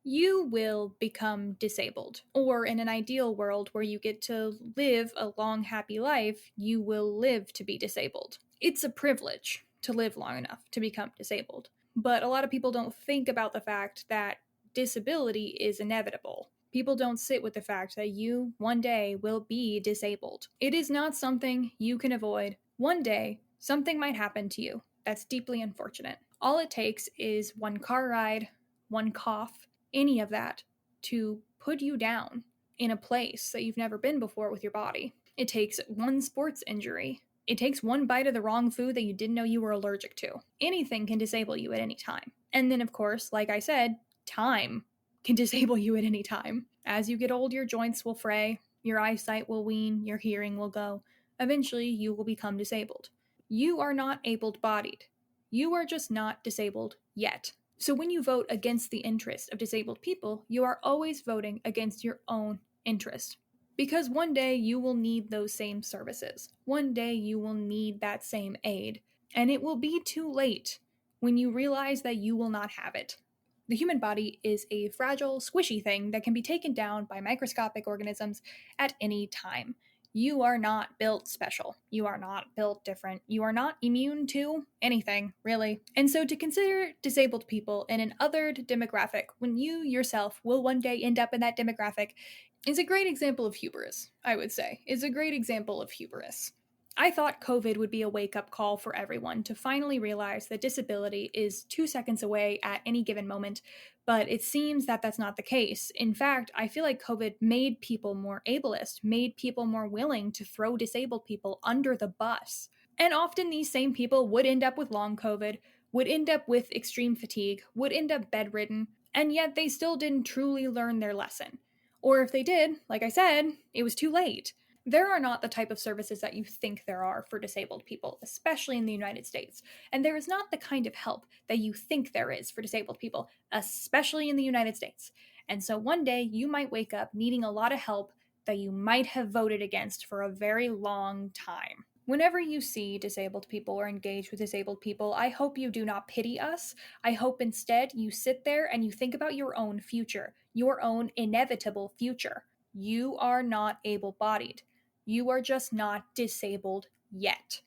you will become disabled. Or in an ideal world where you get to live a long, happy life, you will live to be disabled. It's a privilege to live long enough to become disabled. But a lot of people don't think about the fact that disability is inevitable. People don't sit with the fact that you one day will be disabled. It is not something you can avoid. One day, something might happen to you that's deeply unfortunate. All it takes is one car ride, one cough, any of that to put you down in a place that you've never been before with your body. It takes one sports injury. It takes one bite of the wrong food that you didn't know you were allergic to. Anything can disable you at any time. And then, of course, like I said, time can disable you at any time. As you get old, your joints will fray, your eyesight will wane, your hearing will go. Eventually, you will become disabled. You are not able bodied. You are just not disabled yet. So when you vote against the interest of disabled people, you are always voting against your own interest. Because one day you will need those same services. One day you will need that same aid. And it will be too late when you realize that you will not have it. The human body is a fragile, squishy thing that can be taken down by microscopic organisms at any time. You are not built special. You are not built different. You are not immune to anything, really. And so to consider disabled people in an othered demographic when you yourself will one day end up in that demographic is a great example of hubris, I would say. Is a great example of hubris. I thought COVID would be a wake up call for everyone to finally realize that disability is 2 seconds away at any given moment, but it seems that that's not the case. In fact, I feel like COVID made people more ableist, made people more willing to throw disabled people under the bus. And often these same people would end up with long COVID, would end up with extreme fatigue, would end up bedridden, and yet they still didn't truly learn their lesson. Or if they did, like I said, it was too late. There are not the type of services that you think there are for disabled people, especially in the United States. And there is not the kind of help that you think there is for disabled people, especially in the United States. And so one day you might wake up needing a lot of help that you might have voted against for a very long time. Whenever you see disabled people or engage with disabled people, I hope you do not pity us. I hope instead you sit there and you think about your own future, your own inevitable future. You are not able bodied. You are just not disabled yet.